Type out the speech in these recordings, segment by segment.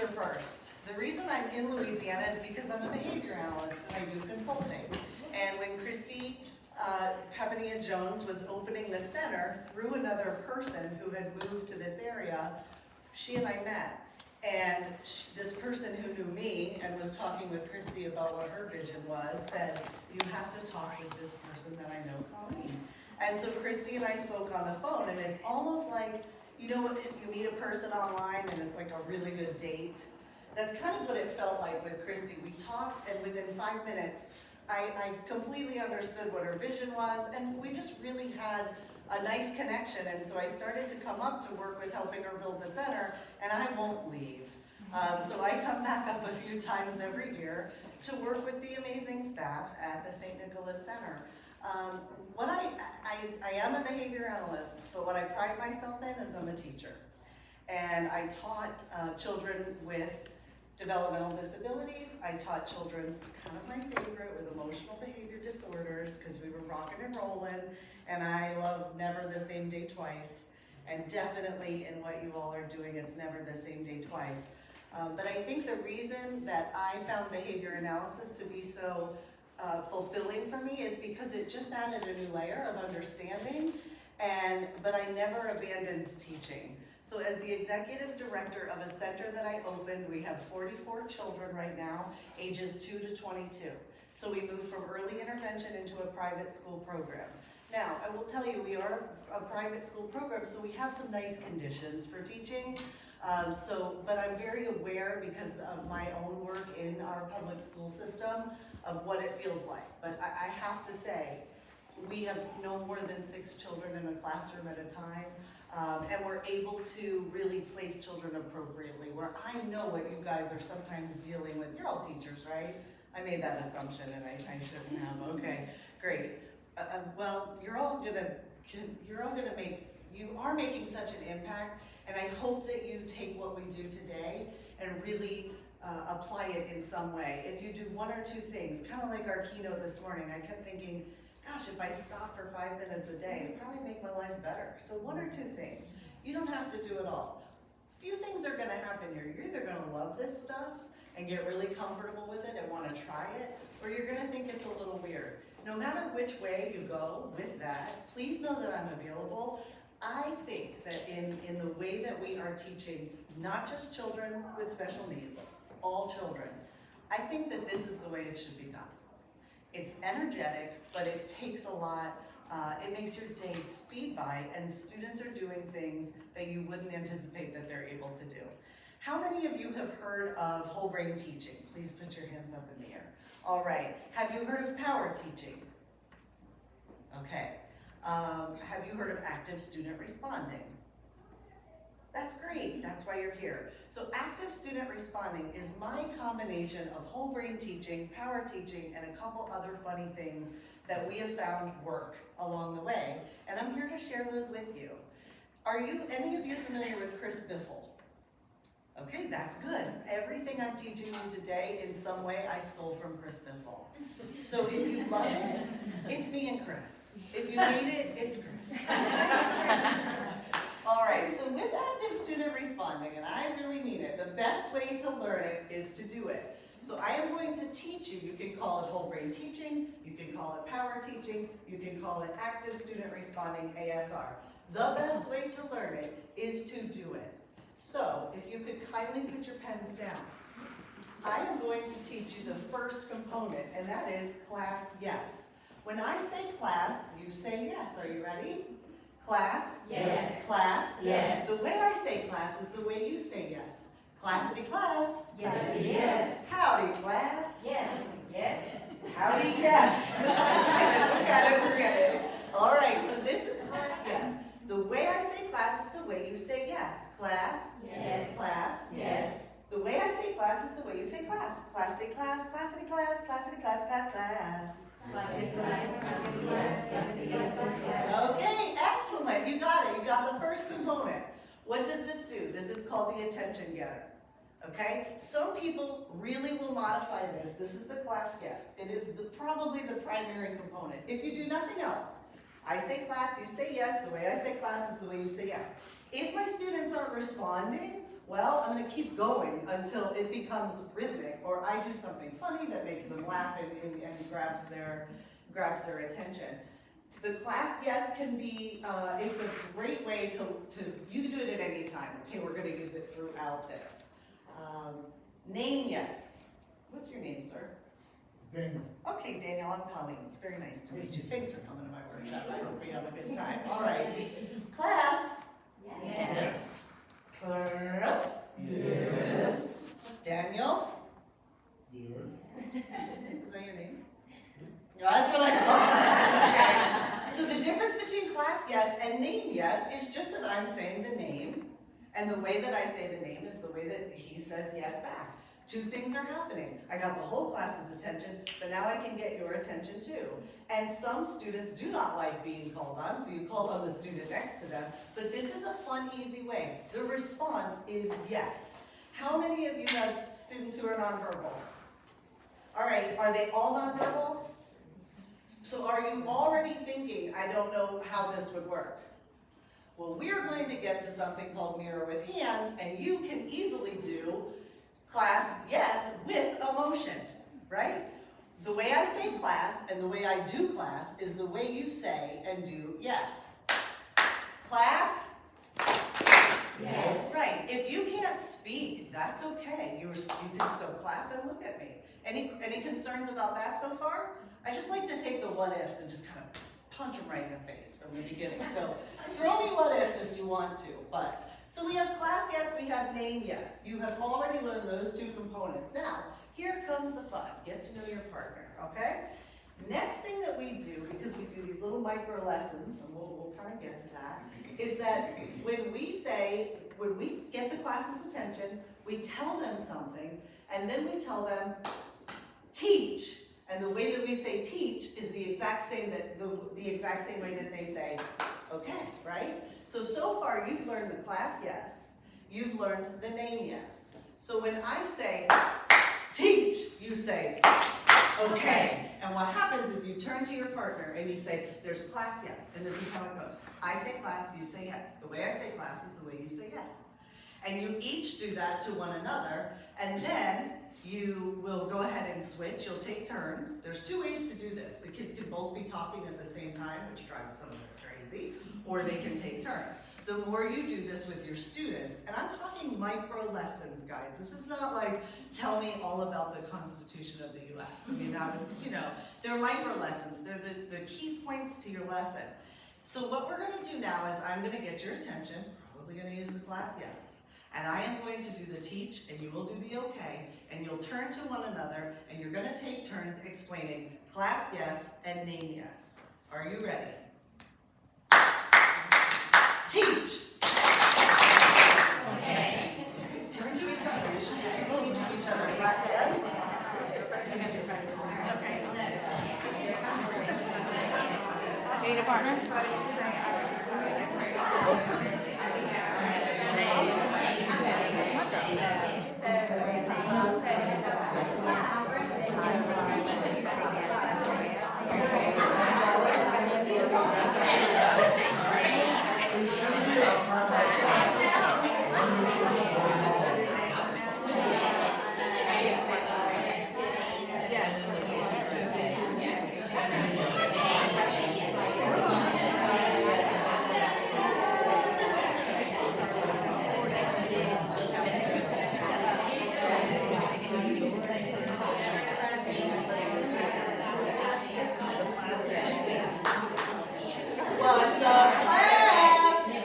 teacher first. The reason I'm in Louisiana is because I'm a behavior analyst and I do consulting. And when Christy Pepania-Jones was opening the center through another person who had moved to this area, she and I met. And this person who knew me and was talking with Christy about what her vision was said, you have to talk with this person that I know, Colleen. And so Christy and I spoke on the phone, and it's almost like, you know, if you meet a person online and it's like a really good date, that's kind of what it felt like with Christy. We talked, and within 5 minutes, I completely understood what her vision was, and we just really had a nice connection. And so I started to come up to work with helping her build the center, and I won't leave. So I come back up a few times every year to work with the amazing staff at the St. Nicholas Center. I am a behavior analyst, but what I pride myself in is I'm a teacher. And I taught children with developmental disabilities. I taught children, kind of my favorite, with emotional behavior disorders, because we were rocking and rolling, and I love never the same day twice, and definitely in what you all are doing, it's never the same day twice. But I think the reason that I found behavior analysis to be so fulfilling for me is because it just added a new layer of understanding, but I never abandoned teaching. So as the executive director of a center that I opened, we have 44 children right now, ages 2 to 22. So we moved from early intervention into a private school program. Now, I will tell you, we are a private school program, so we have some nice conditions for teaching. But I'm very aware, because of my own work in our public school system, of what it feels like. But I have to say, we have no more than 6 children in a classroom at a time. And we're able to really place children appropriately, where I know what you guys are sometimes dealing with. You're all teachers, right? I made that assumption and I shouldn't have. Okay, great. Well, you are making such an impact, and I hope that you take what we do today and really apply it in some way. If you do 1 or 2 things, kind of like our keynote this morning, I kept thinking, gosh, if I stop for 5 minutes a day, it'd probably make my life better. So 1 or 2 things. You don't have to do it all. Few things are gonna happen here. You're either gonna love this stuff and get really comfortable with it and wanna try it, or you're gonna think it's a little weird. No matter which way you go with that, please know that I'm available. I think that in the way that we are teaching, not just children with special needs, all children, I think that this is the way it should be done. It's energetic, but it takes a lot. It makes your day speed by, and students are doing things that you wouldn't anticipate that they're able to do. How many of you have heard of whole brain teaching? Please put your hands up in the air. All right, have you heard of power teaching? Okay, have you heard of active student responding? That's great, that's why you're here. So active student responding is my combination of whole brain teaching, power teaching, and a couple other funny things that we have found work along the way. And I'm here to share those with you. Are any of you familiar with Chris Biffle? Okay, that's good. Everything I'm teaching you today, in some way, I stole from Chris Biffle. So if you love it, it's me and Chris. If you hate it, it's Chris. All right, so with active student responding, and I really mean it, the best way to learn it is to do it. So I am going to teach you. You can call it whole brain teaching, you can call it power teaching, you can call it active student responding, ASR. The best way to learn it is to do it. So if you could kindly put your pens down. I am going to teach you the first component, and that is class yes. When I say class, you say yes. Are you ready? Class? Yes. Class? Yes. The way I say class is the way you say yes. Classity class? Yes. Yes. Howdy class? Yes. Yes. Howdy yes. Forget it. All right, so this is class yes. The way I say class is the way you say yes. Class? Yes. Class? Yes. The way I say class is the way you say class. Classity class, classity class, classity class, class, class. Okay, excellent. You got it. You got the first component. What does this do? This is called the attention getter. Okay? Some people really will modify this. This is the class yes. It is probably the primary component. If you do nothing else, I say class, you say yes. The way I say class is the way you say yes. If my students aren't responding, Well, I'm gonna keep going until it becomes rhythmic, or I do something funny that makes them laugh and grabs their attention. The class yes can be, it's a great way to, you can do it at any time. Okay, we're gonna use it throughout this. Name yes. What's your name, sir? Daniel. Okay, Daniel, I'm Colleen. It's very nice to meet you. Thanks for coming to my workshop. I hope you have a good time. All right. Class. Yes. Class. Yes. Daniel. Yes. Is that your name? Yeah, that's what I thought. So the difference between class yes and name yes is just that I'm saying the name, and the way that I say the name is the way that he says yes back. Two things are happening. I got the whole class's attention, but now I can get your attention too. And some students do not like being called on, so you call on the student next to them. But this is a fun, easy way. The response is yes. How many of you have students who are nonverbal? All right, are they all nonverbal? So are you already thinking, I don't know how this would work? Well, we're going to get to something called mirror with hands, and you can easily do class yes with emotion, right? The way I say class and the way I do class is the way you say and do yes. Class? Yes. Right. If you can't speak, that's okay. You can still clap and look at me. Any concerns about that so far? I just like to take the what ifs and just kind of punch them right in the face from the beginning. So throw me what ifs if you want to. But so we have class yes, we have name yes. You have already learned those two components. Now, here comes the fun. Get to know your partner, okay? Next thing that we do, because we do these little micro lessons, and we'll kind of get to that, is that when we get the class's attention, we tell them something, and then we tell them, teach. And the way that we say teach is the exact same way that they say, okay, right? So far you've learned the class yes, you've learned the name yes. So when I say teach, you say okay. And what happens is you turn to your partner and you say, there's class yes, and this is how it goes. I say class, you say yes. The way I say class is the way you say yes. And you each do that to one another, and then you will go ahead and switch. You'll take turns. There's two ways to do this. The kids can both be talking at the same time, which drives some of us crazy, or they can take turns. The more you do this with your students, and I'm talking micro lessons, guys. This is not like, tell me all about the Constitution of the U.S. I mean, they're micro lessons. They're the key points to your lesson. So what we're gonna do now is I'm gonna get your attention, probably gonna use the class yes. And I am going to do the teach, and you will do the okay, and you'll turn to one another, and you're going to take turns explaining class yes and name yes. Are you ready? Teach. Okay. Turn to each other. You should be teaching each other. Need a partner? What's up, class? Hey,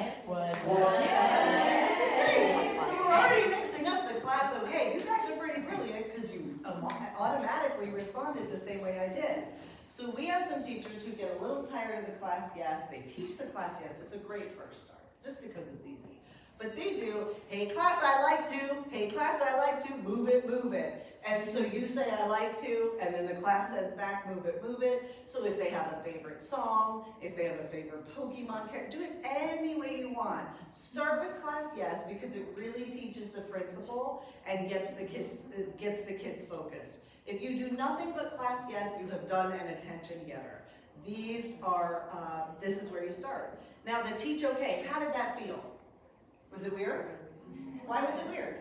so we're already mixing up the class okay. You guys are pretty brilliant because you automatically responded the same way I did. So we have some teachers who get a little tired of the class yes. They teach the class yes. It's a great first start, just because it's easy. But they do, hey class, I like to, hey class, I like to, move it, move it. And so you say I like to, and then the class says back, move it, move it. So if they have a favorite song, if they have a favorite Pokemon character, do it any way you want. Start with class yes, because it really teaches the principle and gets the kids focused. If you do nothing but class yes, you have done an attention getter. These are, this is where you start. Now the teach okay, how did that feel? Was it weird? Why was it weird?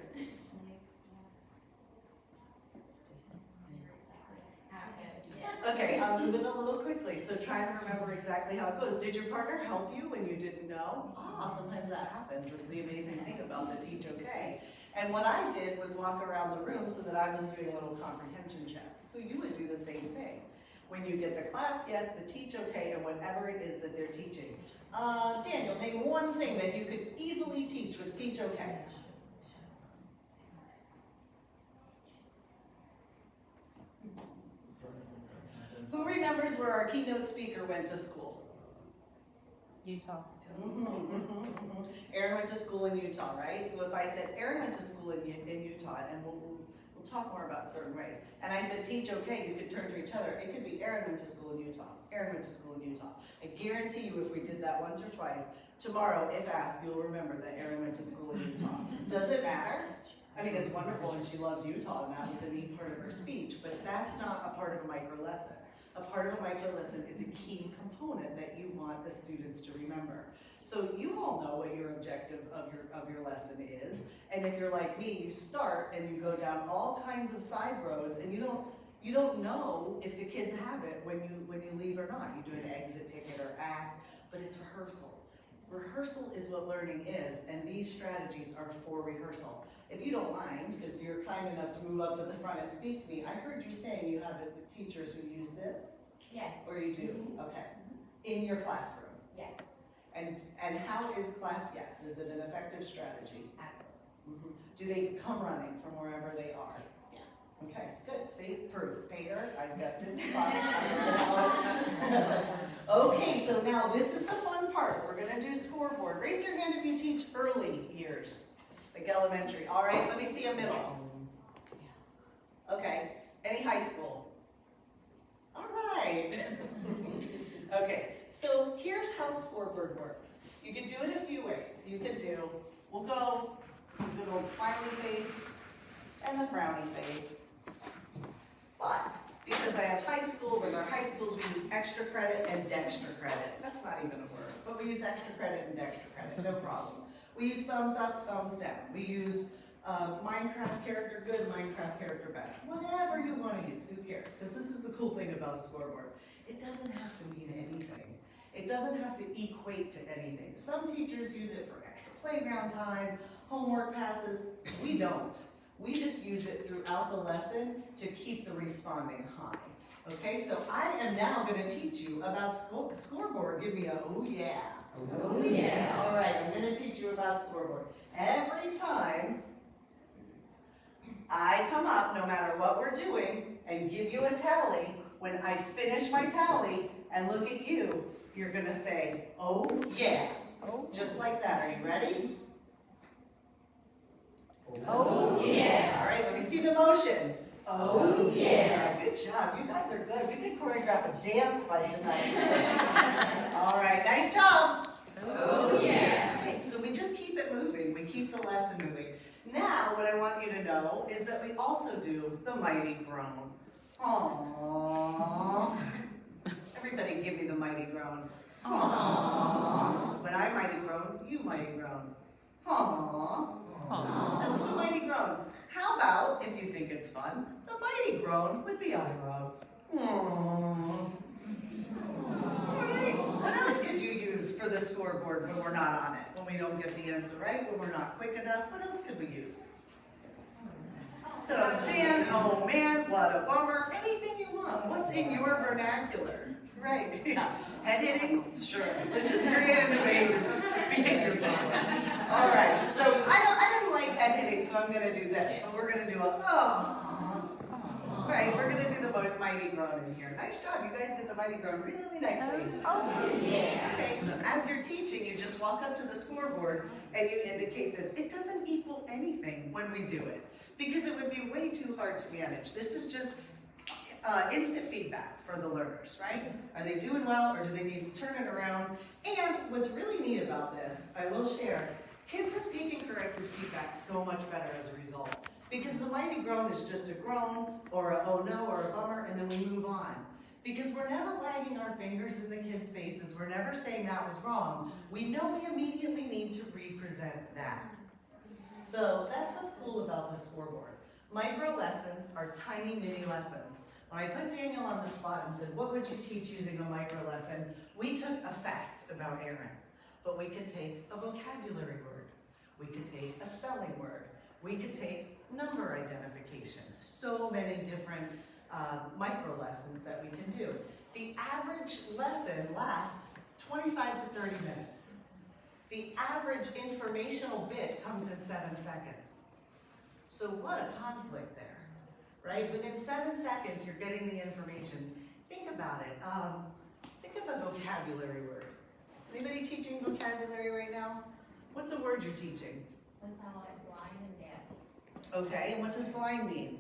Okay, I'll move it a little quickly, so try and remember exactly how it goes. Did your partner help you when you didn't know? Sometimes that happens. It's the amazing thing about the Teach OK. And what I did was walk around the room so that I was doing little comprehension checks. So you would do the same thing. When you get the class yes, the Teach OK, and whatever it is that they're teaching. Daniel, name one thing that you could easily teach with Teach OK. Who remembers where our keynote speaker went to school? Utah. Aaron went to school in Utah, right? So if I said Aaron went to school in Utah, and we'll talk more about certain ways, and I said Teach OK, you could turn to each other. It could be Aaron went to school in Utah. Aaron went to school in Utah. I guarantee you if we did that once or twice, tomorrow, if asked, you'll remember that Aaron went to school in Utah. Does it matter? I mean, it's wonderful, and she loved Utah, and that was a neat part of her speech, but that's not a part of a micro lesson. A part of a micro lesson is a key component that you want the students to remember. So you all know what your objective of your lesson is, and if you're like me, you start and you go down all kinds of side roads, and you don't know if the kids have it when you leave or not. You do an exit ticket or ask, but it's rehearsal. Rehearsal is what learning is, and these strategies are for rehearsal. If you don't mind, because you're kind enough to move up to the front and speak to me, I heard you saying you have teachers who use this? Yes. Or you do? Okay. In your classroom? Yes. And how is class yes? Is it an effective strategy? Absolutely. Do they come running from wherever they are? Yeah. Okay, good. See, proof. Peter, I've got 50 bucks. Okay, so now this is the fun part. We're going to do scoreboard. Raise your hand if you teach early years, like elementary. All right, let me see a middle. Okay, any high school? All right. Okay, so here's how scoreboard works. You can do it a few ways. You can do, we'll go good old smiley face and the frowny face. But because I have high school, with our high schools we use extra credit and dextra credit. That's not even a word, but we use extra credit and dextra credit, no problem. We use thumbs up, thumbs down. We use Minecraft character good, Minecraft character bad. Whatever you want to use, who cares? Because this is the cool thing about scoreboard. It doesn't have to mean anything. It doesn't have to equate to anything. Some teachers use it for extra playground time, homework passes. We don't. We just use it throughout the lesson to keep the responding high. Okay, so I am now going to teach you about scoreboard. Give me a oh yeah. Oh yeah. All right, I'm going to teach you about scoreboard. Every time I come up, no matter what we're doing, and give you a tally, when I finish my tally and look at you, you're going to say, oh yeah. Oh. Just like that. Are you ready? Oh yeah. All right, let me see the motion. Oh yeah. Good job. You guys are good. We could choreograph a dance by tonight. All right, nice job. Oh yeah. Okay, so we just keep it moving. We keep the lesson moving. Now, what I want you to know is that we also do the mighty groan. Aww. Everybody give me the mighty groan. Aww. When I mighty groan, you mighty groan. Aww. That's the mighty groan. How about, if you think it's fun, the mighty groan with the eyebrow. Aww. All right. What else could you use for the scoreboard when we're not on it? When we don't get the answer right? When we're not quick enough? What else could we use? Thumbs down. Oh man, what a bummer. Anything you want. What's in your vernacular? Right. Yeah. Head hitting? Sure. Let's just create a behavior problem. All right. So I don't like head hitting, so I'm going to do this. But we're going to do a Right. We're going to do the mighty groan in here. Nice job. You guys did the mighty groan really nicely. Oh yeah. Okay. So as you're teaching, you just walk up to the scoreboard and you indicate this. It doesn't equal anything when we do it, because it would be way too hard to manage. This is just instant feedback for the learners, right? Are they doing well, or do they need to turn it around? And what's really neat about this, I will share, kids have taken corrective feedback so much better as a result. Because the mighty groan is just a groan, or a oh no, or a bummer, and then we move on. Because we're never wagging our fingers in the kids' faces, we're never saying that was wrong. We know we immediately need to represent that. So that's what's cool about the scoreboard. Micro lessons are tiny mini lessons. When I put Daniel on the spot and said, what would you teach using a micro lesson? We took a fact about Aaron, but we could take a vocabulary word. We could take a spelling word. We could take number identification. So many different micro lessons that we can do. The average lesson lasts 25 to 30 minutes. The average informational bit comes in 7 seconds. So what a conflict there, right? Within 7 seconds, you're getting the information. Think about it. Think of a vocabulary word. Anybody teaching vocabulary right now? What's a word you're teaching? That's how I'm blind and deaf. Okay, and what does blind mean?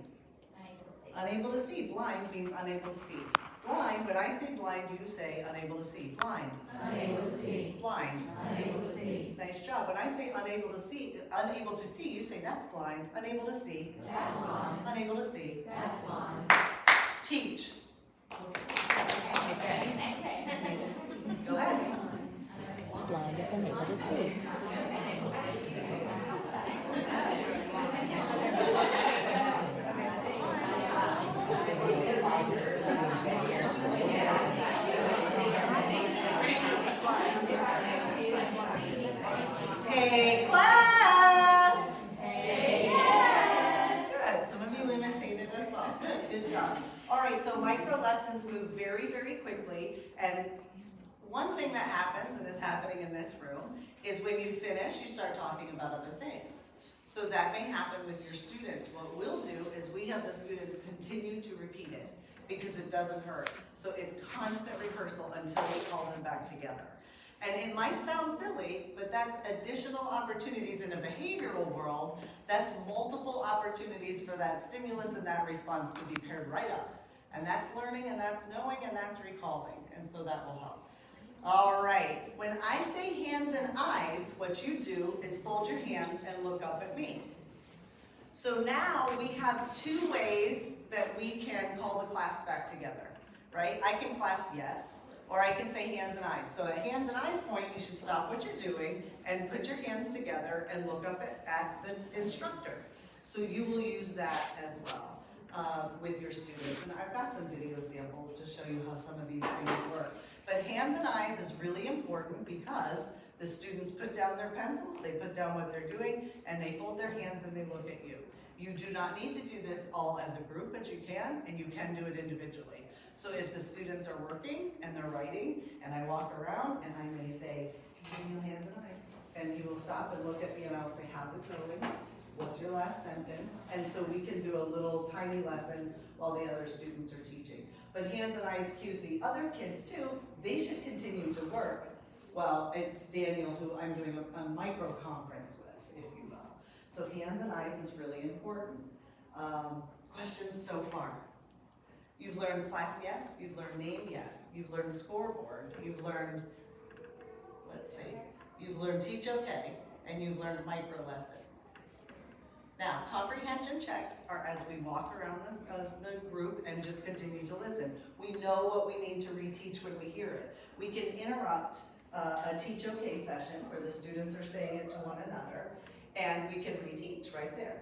Unable to see. Unable to see. Blind means unable to see. Blind, when I say blind, you say unable to see. Blind. Unable to see. Blind. Unable to see. Nice job. When I say unable to see, you say that's blind. Unable to see. That's blind. Unable to see. That's blind. Teach. Okay. Go ahead. Blind is unable to see. Hey, class! Yes! Good. Some of you imitated as well. Good job. All right, so micro lessons move very, very quickly. And one thing that happens, and is happening in this room, is when you finish, you start talking about other things. So that may happen with your students. What we'll do is we have the students continue to repeat it because it doesn't hurt. So it's constant rehearsal until we call them back together. And it might sound silly, but that's additional opportunities in a behavioral world. That's multiple opportunities for that stimulus and that response to be paired right up. And that's learning, and that's knowing, and that's recalling. And so that will help. All right, when I say hands and eyes, what you do is fold your hands and look up at me. So now we have 2 ways that we can call the class back together, right? I can class yes, or I can say hands and eyes. So at hands and eyes point, you should stop what you're doing and put your hands together and look up at the instructor. So you will use that as well with your students. And I've got some video samples to show you how some of these things work. But hands and eyes is really important because the students put down their pencils, they put down what they're doing, and they fold their hands and they look at you. You do not need to do this all as a group, but you can, and you can do it individually. So if the students are working and they're writing, and I walk around and I may say, Daniel, hands and eyes. And he will stop and look at me and I'll say, how's it going? What's your last sentence? And so we can do a little tiny lesson while the other students are teaching. But hands and eyes cues the other kids too. They should continue to work. Well, it's Daniel who I'm doing a micro conference with, if you will. So hands and eyes is really important. Questions so far? You've learned class yes, you've learned name yes, you've learned scoreboard, you've learned, let's see, you've learned teach okay, and you've learned micro lesson. Now, comprehension checks are as we walk around the group and just continue to listen. We know what we need to reteach when we hear it. We can interrupt a teach okay session where the students are saying it to one another, and we can reteach right there.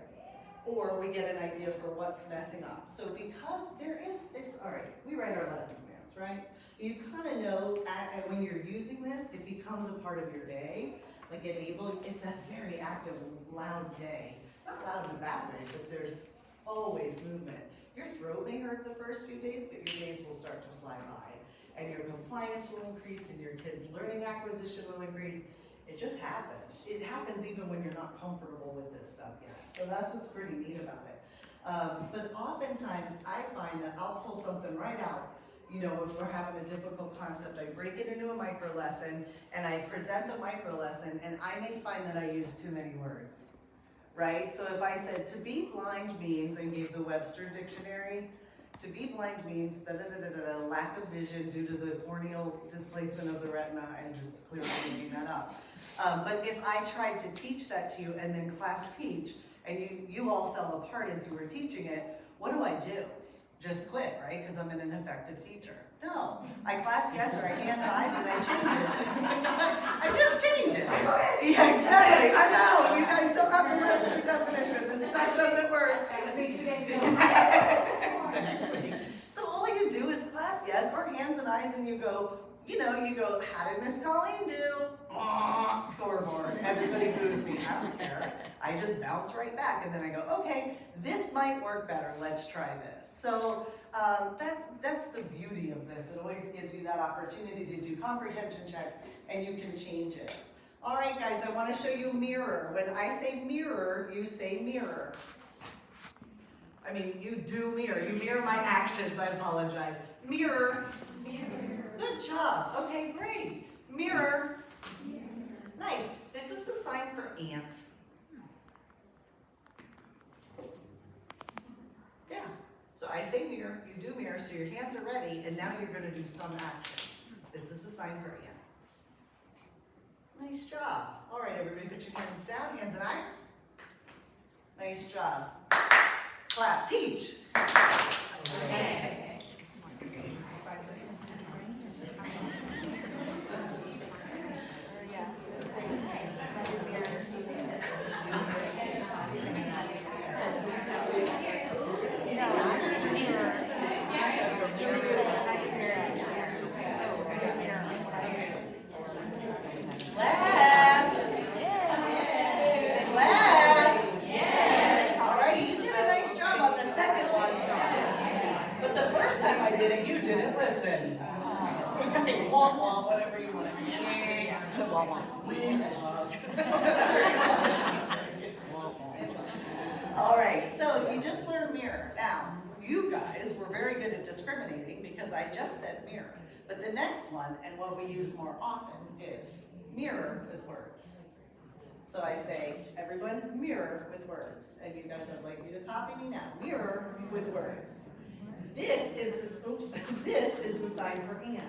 Or we get an idea for what's messing up. So because there is this, all right, we write our lesson plans, right? You kind of know when you're using this, it becomes a part of your day. Like it's a very active, loud day. Not loud in a bad way, but there's always movement. Your throat may hurt the first few days, but your days will start to fly by. And your compliance will increase, and your kids' learning acquisition will increase. It just happens. It happens even when you're not comfortable with this stuff yet. So that's what's pretty neat about it. But oftentimes, I find that I'll pull something right out. You know, if we're having a difficult concept, I break it into a micro lesson, and I present the micro lesson, and I may find that I use too many words. Right? So if I said to be blind means, and gave the Webster dictionary, to be blind means lack of vision due to the corneal displacement of the retina. I'm just clearly making that up. But if I tried to teach that to you and then class teach, and you all fell apart as you were teaching it, what do? just quit, right? Because I'm an ineffective teacher. No, I class yes or I hands eyes and I change it. I just change it. Yeah, exactly. I know. You guys don't have the Webster definition. This stuff doesn't work. That was me 2 days ago. Exactly. So all you do is class yes or hands and eyes, and you go, how did Miss Colleen do? Scoreboard. Everybody boos me. I don't care. I just bounce right back, and then I go, okay, this might work better. Let's try this. So that's the beauty of this. It always gives you that opportunity to do comprehension checks, and you can change it. All right, guys, I want to show you mirror. When I say mirror, you say mirror. I mean, you do mirror. You mirror my actions. I apologize. Mirror. Good job. Okay, great. Mirror. Nice. This is the sign for ant. Yeah. So I say mirror, you do mirror, so your hands are ready, and now you're going to do some action. This is the sign for ant. Nice job. All right, everybody put your hands down, hands and eyes. Nice job. Clap. Teach. Okay. This is the sign for ant. Whatever you want to do. We suck. All right, so you just learned mirror. Now, you guys were very good at discriminating because I just said mirror. But the next one, and what we use more often, is mirror with words. So I say, everyone, mirror with words. And you guys would like me to copy me now. Mirror with words. This is the sign for and.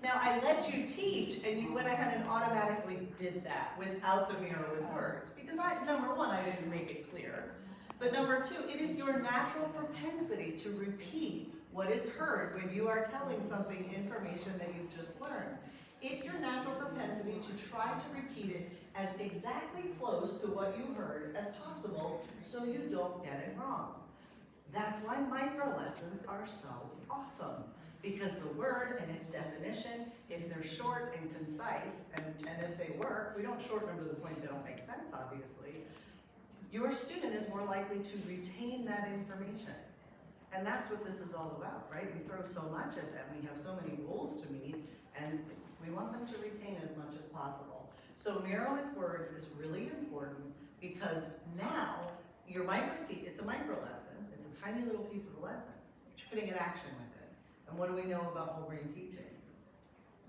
Now, I let you teach, and you went ahead and automatically did that without the mirror with words. Because number one, I didn't make it clear. But number two, it is your natural propensity to repeat what is heard when you are telling something information that you've just learned. It's your natural propensity to try to repeat it as exactly close to what you heard as possible so you don't get it wrong. That's why micro lessons are so awesome. Because the word and its definition, if they're short and concise, and if they work, we don't shorten them to the point they don't make sense, obviously, your student is more likely to retain that information. And that's what this is all about, right? We throw so much at them, we have so many rules to meet, and we want them to retain as much as possible. So mirror with words is really important because now, it's a micro lesson, it's a tiny little piece of the lesson, but you're putting an action with it. And what do we know about whole brain teaching?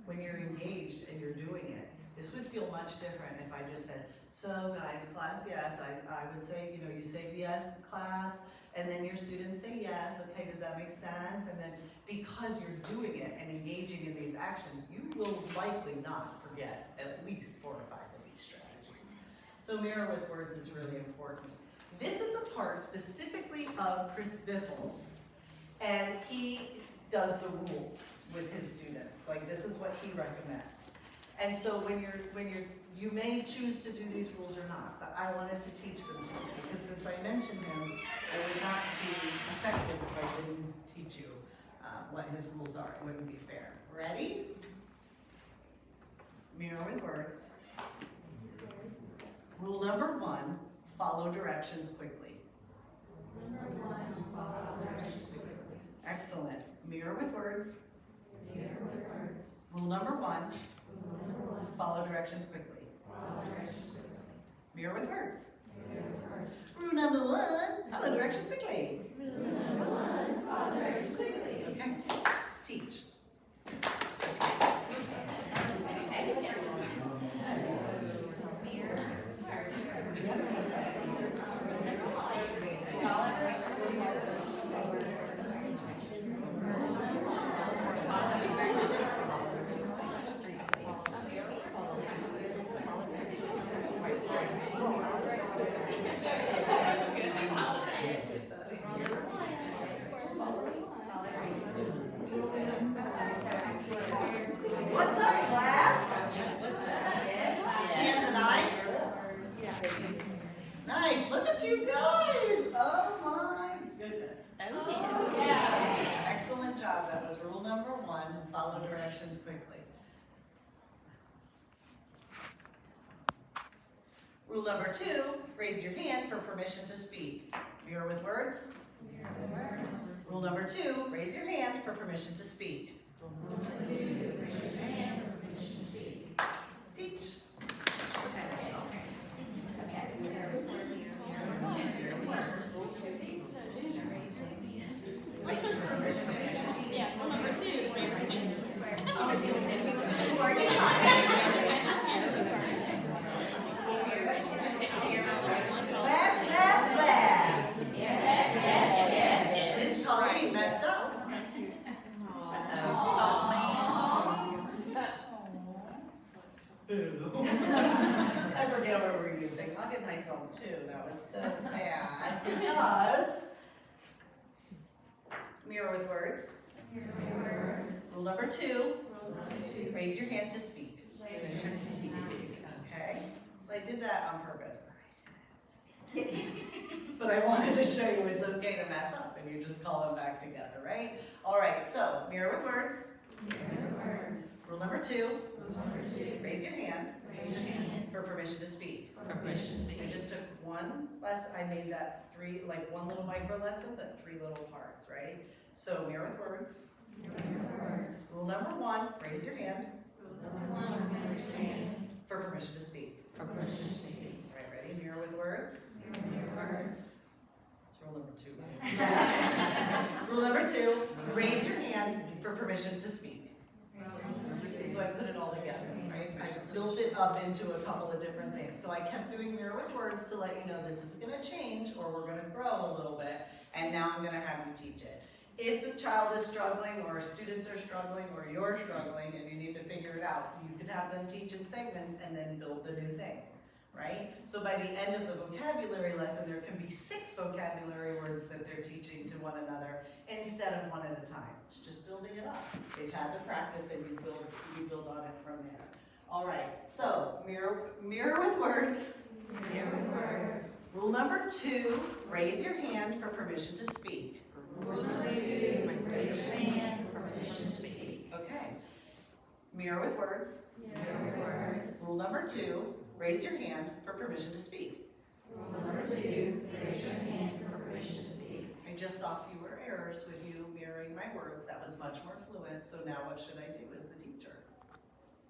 When you're engaged and you're doing it, this would feel much different if I just said, so guys, class yes, I would say, you say yes, class, and then your students say yes, okay, does that make sense? And then because you're doing it and engaging in these actions, you will likely not forget at least 4 or 5 of these strategies. So mirror with words is really important. This is a part specifically of Chris Biffle's, and he does the rules with his students. Like this is what he recommends. And so you may choose to do these rules or not, but I wanted to teach them to you because since I mentioned him, I would not be effective if I didn't teach you what his rules are. It wouldn't be fair. Ready? Mirror with words. Rule number 1, follow directions quickly. Excellent. Mirror with words. Rule number 1, follow directions quickly. Mirror with words. Rule number 1, follow directions quickly. Okay. Teach. number 2, raise your hand for permission to speak. Mirror with words. Rule number 2, raise your hand for permission to speak. Teach. Yeah, rule number 2, raise your hand. Class. Miss Colleen messed up. I forget what we're using. I'll get myself 2. That was so bad. Because mirror with words. Rule number 2, raise your hand to speak. Okay, so I did that on purpose. But I wanted to show you it's okay to mess up and you just call them back together, right? All right, so mirror with words. Rule number 2, raise your hand for permission to speak. I just took one lesson, I made that 3, like one little micro lesson, but 3 little parts, right? So mirror with words. Rule number 1, raise your hand for permission to speak. Right, ready? Mirror with words. That's rule number 2. Right? Rule number 2, raise your hand for permission to speak. So I put it all together, right? I built it up into a couple of different things. So I kept doing mirror with words to let you know this is going to change or we're going to grow a little bit, and now I'm going to have you teach it. If the child is struggling or students are struggling or you're struggling and you need to figure it out, you can have them teach in segments and then build the new thing, right? So by the end of the vocabulary lesson, there can be 6 vocabulary words that they're teaching to one another instead of one at a time. It's just building it up. They've had the practice and you build on it from there. All right, so mirror with words. Rule number 2, raise your hand for permission to speak. Okay. Mirror with words. Rule number 2, raise your hand for permission to speak. I just saw fewer errors with you mirroring my words. That was much more fluent. So now what should I do as the teacher?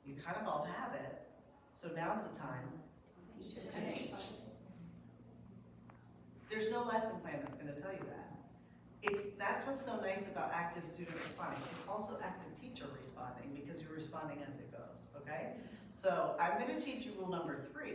You kind of all have it. So now's the time to teach. There's no lesson plan that's going to tell you that. That's what's so nice about active student responding. It's also active teacher responding because you're responding as it goes, okay? So I'm going to teach you rule number 3,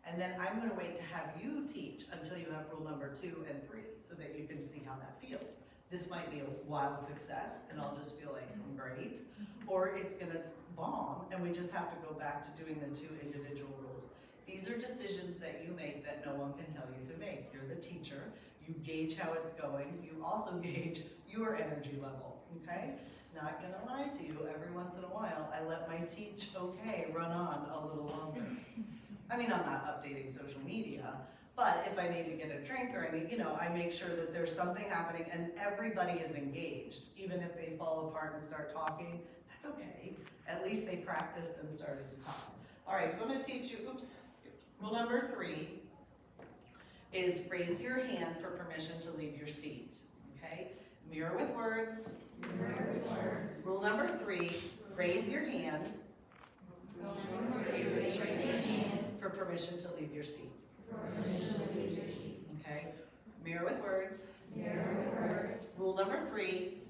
and then I'm going to wait to have you teach until you have rule number 2 and 3 so that you can see how that feels. This might be a wild success and I'll just feel like I'm great, or it's going to bomb and we just have to go back to doing the 2 individual rules. These are decisions that you make that no one can tell you to make. You're the teacher. You gauge how it's going. You also gauge your energy level, okay? Not gonna lie to you, every once in a while, I let my teach okay run on a little longer. I mean, I'm not updating social media, but if I need to get a drink or I need, I make sure that there's something happening and everybody is engaged. Even if they fall apart and start talking, that's okay. At least they practiced and started to talk. All right, so I'm gonna teach you, rule number 3 is raise your hand for permission to leave your seat, okay? Mirror with words. Rule number 3, raise your hand for permission to leave your seat. Okay? Mirror with words. Rule number 3,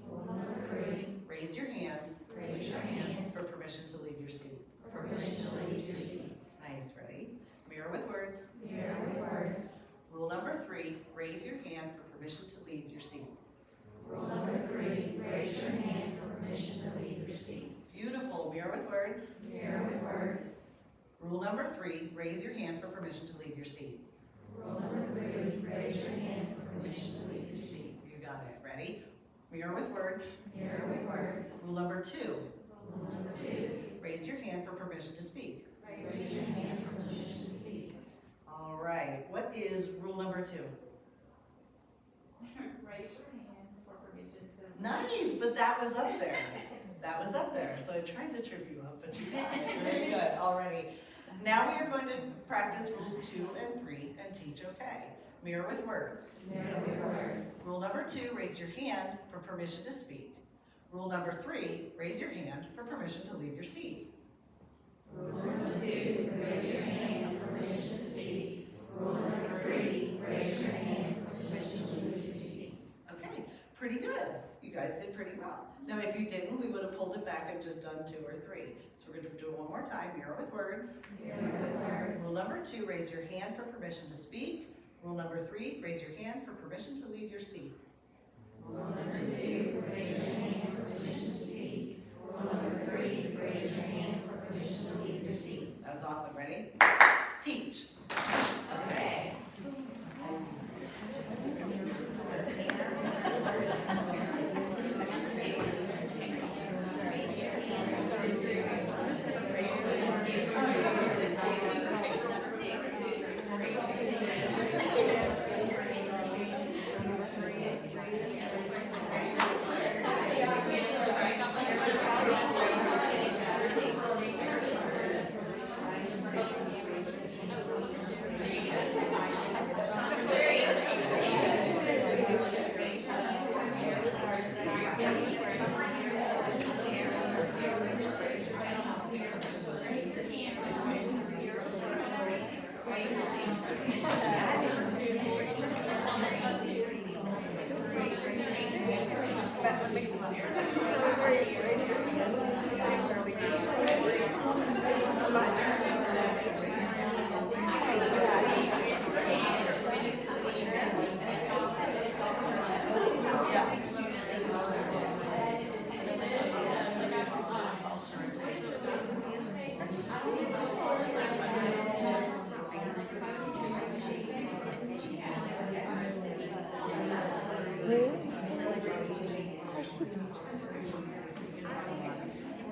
raise your hand for permission to leave your seat. Nice, ready? Mirror with words. Rule number 3, raise your hand for permission to leave your seat. Beautiful. Mirror with words. Rule number 3, raise your hand for permission to leave your seat. You got it. Ready? Mirror with words. Rule number 2, raise your hand for permission to speak. All right. What is rule number 2? Raise your hand for permission to. Nice, but that was up there. That was up there. So I tried to trip you up, but you got it. Very good. Alrighty. Now we are going to practice rules 2 and 3 and teach okay. Mirror with words. Mirror with words. Rule number 2, raise your hand for permission to speak. Rule number 3, raise your hand for permission to leave your seat. Rule number 2, raise your hand for permission to speak. Rule number 3, raise your hand for permission to leave your seat. Okay, pretty good. You guys did pretty well. Now if you didn't, we would have pulled it back and just done 2 or 3. So we're going to do it one more time. Mirror with words. Mirror with words. Rule number 2, raise your hand for permission to speak. Rule number 3, raise your hand for permission to leave your seat. Rule number 2, raise your hand for permission to speak. Rule number 3, raise your hand for permission to leave your seat. That's awesome. Ready? Teach. Okay.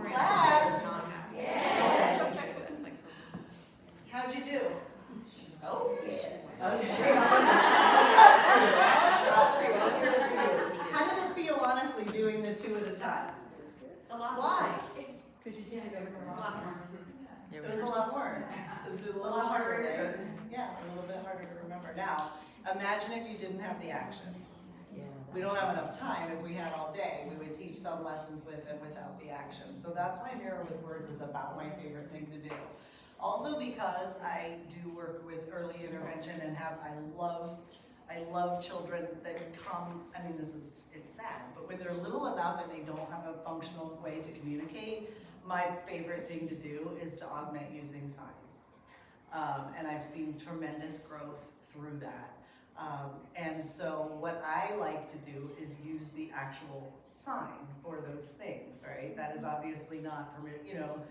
Class. How'd you do? Oh. Okay. How did it feel, honestly, doing the 2 at a time? A lot. Why? Because you did it over a lot more. It was a lot more. This is a little harder to, yeah, a little bit harder to remember. Now, imagine if you didn't have the actions. We don't have enough time. If we had all day, we would teach some lessons with and without the actions. So that's why Mirror with Words is about my favorite thing to do. Also because I do work with early intervention and I love children that come, I mean, it's sad, but when they're little enough and they don't have a functional way to communicate, my favorite thing to do is to augment using signs. And I've seen tremendous growth through that. And so what I like to do is use the actual sign for those things, right? That is obviously not permitted, you know,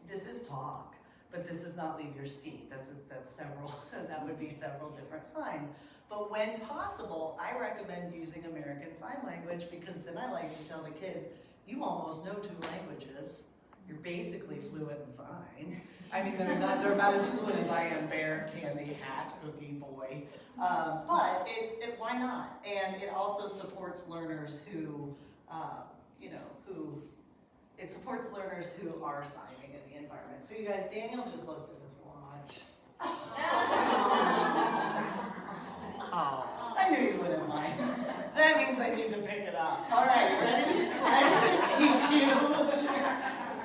this is talk, but this does not leave your seat. That's several, that would be several different signs. But when possible, I recommend using American Sign Language because then I like to tell the kids, you almost know 2 languages. You're basically fluent in sign. I mean, they're about as fluent as I am, bear, candy, hat, cookie, boy. But why not? And it also supports learners who, it supports learners who are signing in the environment. So you guys, Daniel just looked at his watch. I knew you wouldn't mind. That means I need to pick it up. All right, ready? I'm going to teach you.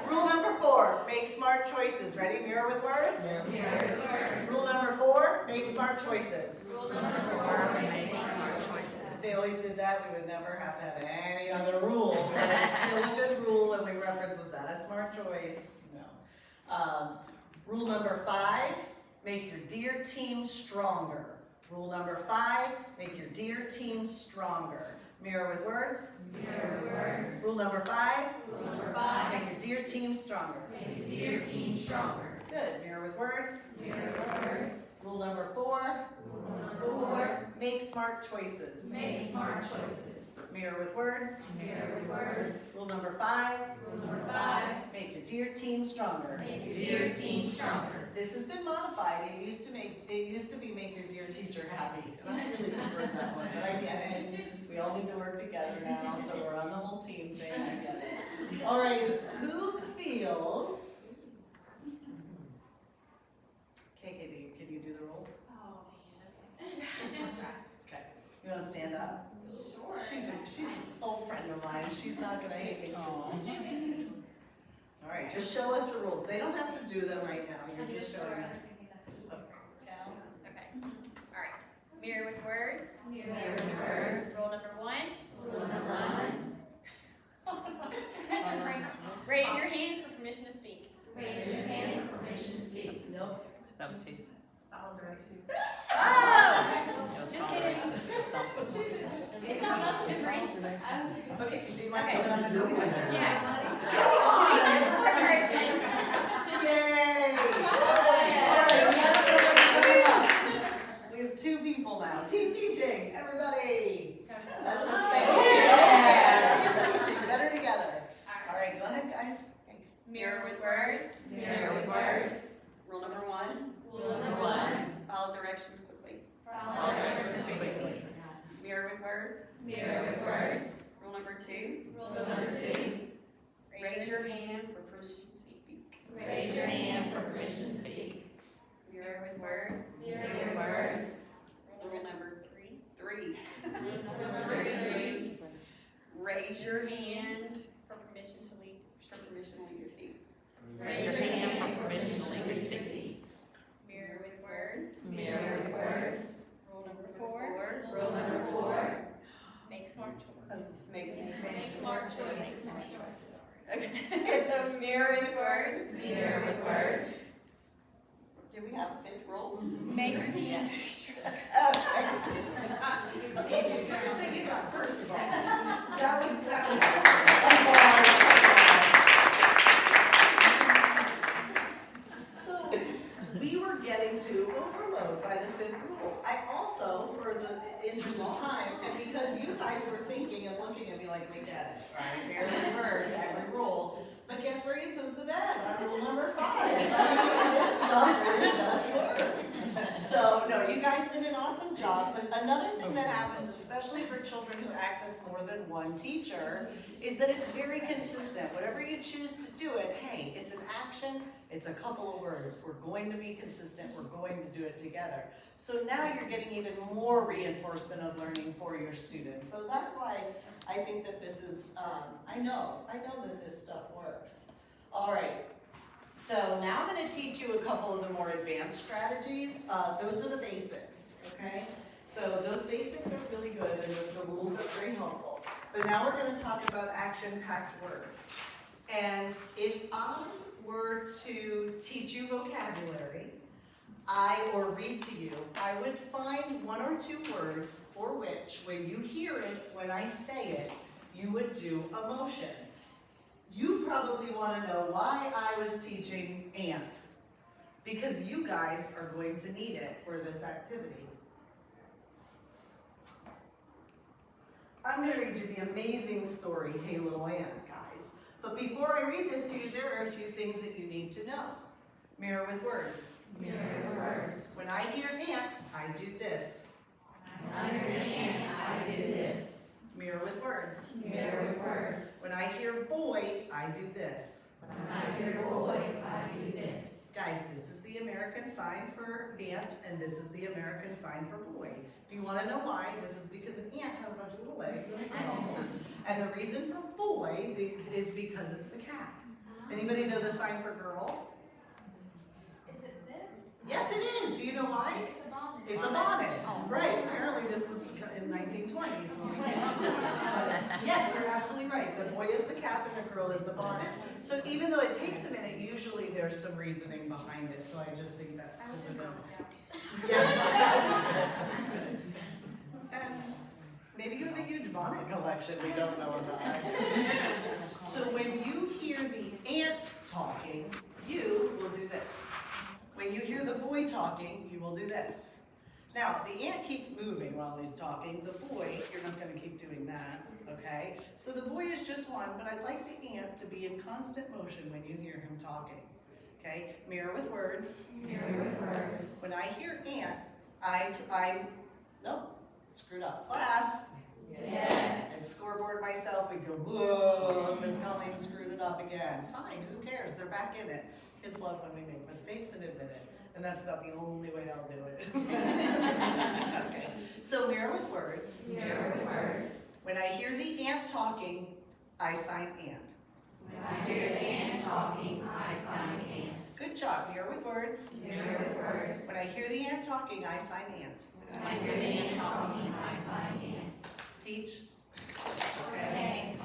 Rule number 4, make smart choices. Ready? Mirror with words? Mirror with words. Rule number 4, make smart choices. Rule number 4, make smart choices. If they always did that, we would never have to have any other rule. But it's still a good rule, and we reference, was that a smart choice? No. Rule number 5, make your dear team stronger. Rule number 5, make your dear team stronger. Mirror with words? Mirror with words. Rule number 5, Rule number 5, make your dear team stronger. make your dear team stronger. Good. Mirror with words? Mirror with words. Rule number 4, Rule number 4, make smart choices. make smart choices. Mirror with words? Mirror with words. Rule number 5, Rule number 5, make your dear team stronger. make your dear team stronger. This has been modified. It used to be make your dear teacher happy. And I really prefer that one, but I get it. We all need to work together now, so we're on the whole team thing. I get it. All right, who feels want to stand up? Sure. She's an old friend of mine. She's not gonna hate me too much. All right, just show us the rules. They don't have to do them right now. You're just showing us. Okay. All right. Mirror with words. Mirror with words. Rule number 1. Rule number 1. Raise your hand for permission to speak. Raise your hand for permission to speak. Nope. That was two. I'll direct you. Oh! Just kidding. It's not must have been right. Okay, do you mind Okay. coming up and doing it? Yeah. Yay! All right, we have somebody coming up. We have 2 people now. Team teaching, everybody. That's what's special. Yeah, team teaching, better together. All right, go ahead, guys. Mirror with words. Mirror with words. Rule number 1, Rule number 1. follow directions quickly. Follow directions quickly. Mirror with words. Mirror with words. Rule number 2, Rule number 2. raise your hand for permission to speak. Raise your hand for permission to speak. Mirror with words. Mirror with words. Rule number 3, Rule number 3. raise your hand For permission to lead. for permission to leave your seat. Raise your hand for permission to leave your seat. Mirror with words. Mirror with words. Rule number 4. Rule number 4. Make smart choices. Oh, this makes me Make smart choices. Okay. Mirror with words. Mirror with words. Do we have a 5th rule? Make repeat after Okay, what you got first of all? That was So we were getting to overload by the 5th rule. I also, for the interest of time, and because you guys were thinking and looking at me like, we get it, right? Mirror with words, every rule. But guess where you poop the bed? On rule number 5. I mean, this stuff really does work. So, no, you guys did an awesome job, but another thing that happens, especially for children who access more than one teacher, is that it's very consistent. Whatever you choose to do it, hey, it's an action, it's a couple of words. We're going to be consistent, we're going to do it together. So now you're getting even more reinforcement of learning for your students. So that's why I think that this is, I know that this stuff works. All right. So now I'm going to teach you a couple of the more advanced strategies. Those are the basics, okay? So those basics are really good and the rules are very helpful. But now we're going to talk about action-packed words. And if I were to teach you vocabulary, or read to you, I would find 1 or 2 words for which, when you hear it, when I say it, you would do a motion. You probably want to know why I was teaching ant, because you guys are going to need it for this activity. I'm going to read you the amazing story, Hey Little Ant, guys. But before I read this to you, there are a few things that you need to know. Mirror with words. Mirror with words. When I hear ant, I do this. When I hear ant, I do this. Mirror with words. Mirror with words. When I hear boy, I do this. When I hear boy, I do this. Guys, this is the American sign for ant, and this is the American sign for boy. If you want to know why, this is because an ant has a bunch of little legs and arms. And the reason for boy is because it's the cap. Anybody know the sign for girl? Is it this? Yes, it is. Do you know why? It's a bonnet. It's a bonnet. Right. Apparently this was in 1920s when we came up with this. Yes, you're absolutely right. The boy is the cap and the girl is the bonnet. So even though it takes a minute, usually there's some reasoning behind it. So I just think that's I was in Girl Scouts. Yes. And maybe you have a huge bonnet collection we don't know about. So when you hear the ant talking, you will do this. When you hear the boy talking, you will do this. Now, the ant keeps moving while he's talking. The boy, you're not going to keep doing that, okay? So the boy is just one, but I'd like the ant to be in constant motion when you hear him talking, okay? Mirror with words. Mirror with words. When I hear ant, nope, screwed up. Class. Yes. And scoreboard myself and go, whoa, Miss Colleen screwed it up again. Fine, who cares? They're back in it. Kids love when we make mistakes and admit it. and that's about the only way I'll do it. Okay, so mirror with words. Mirror with words. When I hear the ant talking, I sign ant. When I hear the ant talking, I sign ant. Good job, mirror with words. Mirror with words. When I hear the ant talking, I sign ant. When I hear the ant talking, I sign ant. Teach. Okay.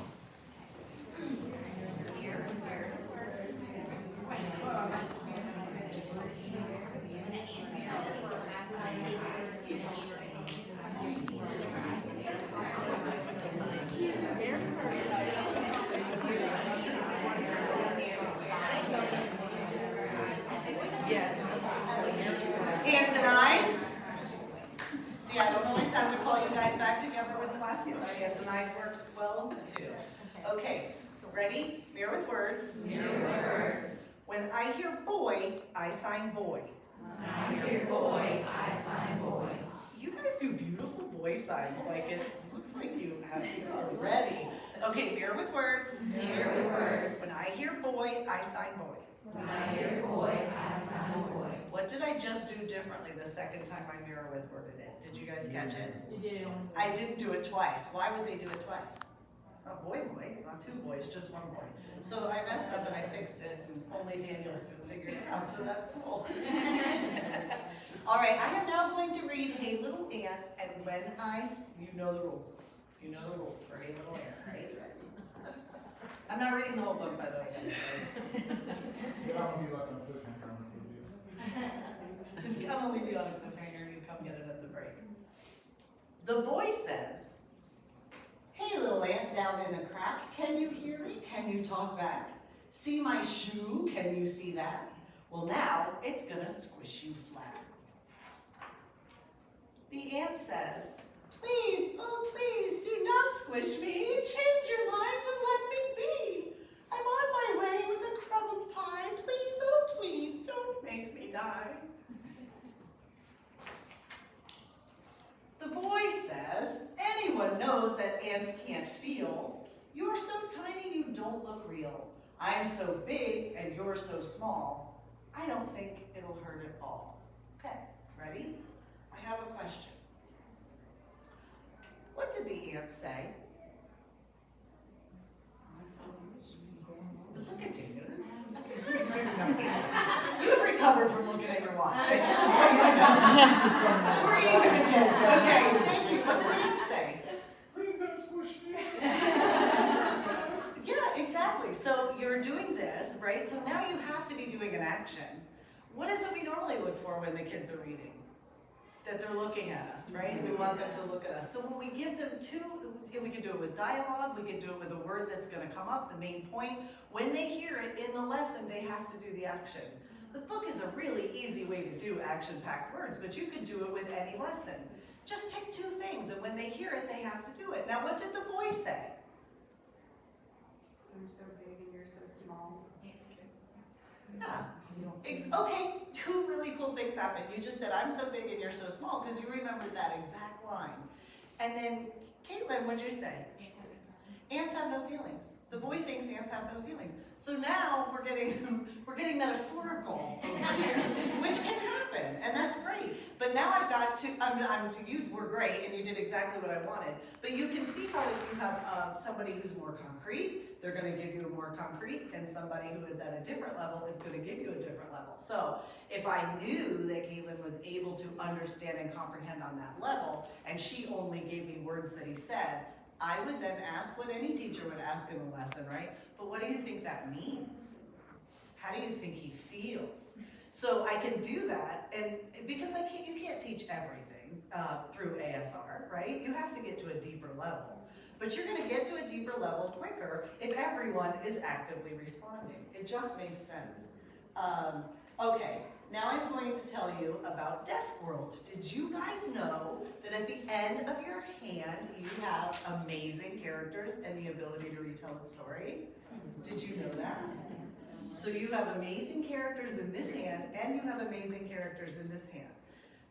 Yes. Hands and eyes. See, I don't always have to call you guys back together with classics. Hands and eyes works well too. Okay, ready? Mirror with words. Mirror with words. When I hear boy, I sign boy. When I hear boy, I sign boy. You guys do beautiful boy signs. Like it looks like you have yours ready. Okay, mirror with words. Mirror with words. When I hear boy, I sign boy. When I hear boy, I sign boy. What did I just do differently the second time I mirror with worded it? Did you guys catch it? You did. I didn't do it twice. Why would they do it twice? It's not boy, it's not two boys, just one boy. So I messed up and I fixed it, and only Daniel figured it out, so that's cool. All right, I am now going to read Hey Little Ant, and when you know the rules. You know the rules for Hey Little Ant, right? I'm not reading the whole book, by the way. Yeah, I'm gonna be left on cliffhanger on the video. He's gonna leave you on a cliffhanger and you come get it at the break. The boy says, hey little ant down in the crack, can you hear me? Can you talk back? See my shoe, can you see that? Well now, it's gonna squish you flat. The ant says, please, oh please, do not squish me. Change your mind and let me be. I'm on my way with a crumb of pie. Please, oh please, don't make me die. The boy says, anyone knows that ants can't feel. You're so tiny you don't look real. I'm so big and you're so small. I don't think it'll hurt at all. Okay, ready? I have a question. What did the ant say? Look at Daniel. You've recovered from looking at your watch. I just We're even again. Okay, thank you. What did the ant say? Please don't squish me. Yeah, exactly. So you're doing this, right? So now you have to be doing an action. What is it we normally look for when the kids are reading? That they're looking at us, right? We want them to look at us. So when we give them we can do it with dialogue, we can do it with a word that's gonna come up, the main point. When they hear it in the lesson, they have to do the action. The book is a really easy way to do action-packed words, but you could do it with any lesson. Just pick two things, and when they hear it, they have to do it. Now, what did the boy say? I'm so big and you're so small. Yeah. Okay, two really cool things happened. You just said, I'm so big and you're so small, because you remembered that exact line. And then, Caitlin, what'd you say? Ants have no feelings. The boy thinks ants have no feelings. So now we're getting metaphorical over here, which can happen, and that's great. But now I've got to, you were great, and you did exactly what I wanted. But you can see how if you have somebody who's more concrete, they're going to give you a more concrete, and somebody who is at a different level is going to give you a different level. So if I knew that Caitlin was able to understand and comprehend on that level, and she only gave me words that he said, I would then ask what any teacher would ask in a lesson, right? But what do you think that means? How do you think he feels? So I can do that, and because you can't teach everything through ASR, right? You have to get to a deeper level. But you're gonna get to a deeper level quicker if everyone is actively responding. It just makes sense. Okay, now I'm going to tell you about Desk World. Did you guys know that at the end of your hand, you have amazing characters and the ability to retell a story? Did you know that? So you have amazing characters in this hand, and you have amazing characters in this hand.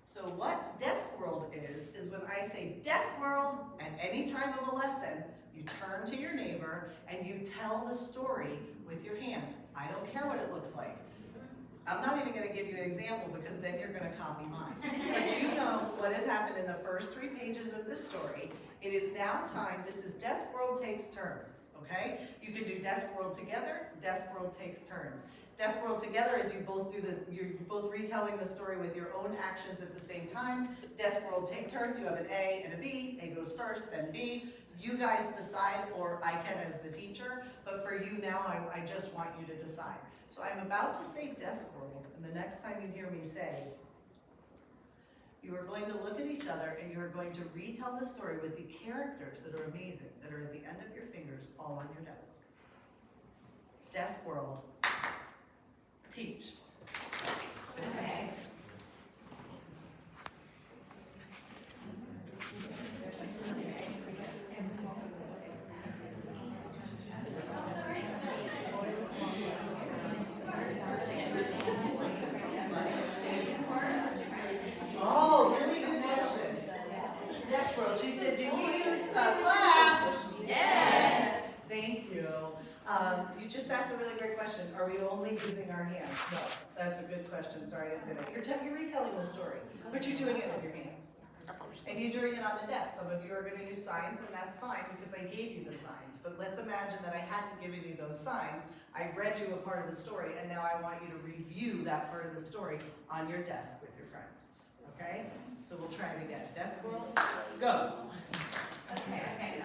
So what Desk World is when I say Desk World at any time of a lesson, you turn to your neighbor and you tell the story with your hands. I don't care what it looks like. I'm not even gonna give you an example because then you're gonna copy mine. But you know what has happened in the first 3 pages of this story. It is now time, this is Desk World Takes Turns, okay? You can do Desk World together, Desk World takes turns. Desk World together is you're both retelling the story with your own actions at the same time. Desk World take turns, you have an A and a B. A goes first, then B. You guys decide, or I can as the teacher, but for you now, I just want you to decide. So I'm about to say Desk World, and the next time you hear me say, you are going to look at each other and you are going to retell the story with the characters that are amazing, that are at the end of your fingers, all on your desk. Desk World. Teach. Okay. Oh, really good question. Desk World. She said, do we use class? Yes. Thank you. You just asked a really great question. Are we only using our hands? No, that's a good question. Sorry, I didn't say that. You're retelling the story, but you're doing it with your hands. And you're doing it on the desk. Some of you are going to use signs, and that's fine because I gave you the signs. But let's imagine that I hadn't given you those signs. I read you a part of the story, and now I want you to review that part of the story on your desk with your friend. Okay? So we'll try it again. Desk World, go. Okay.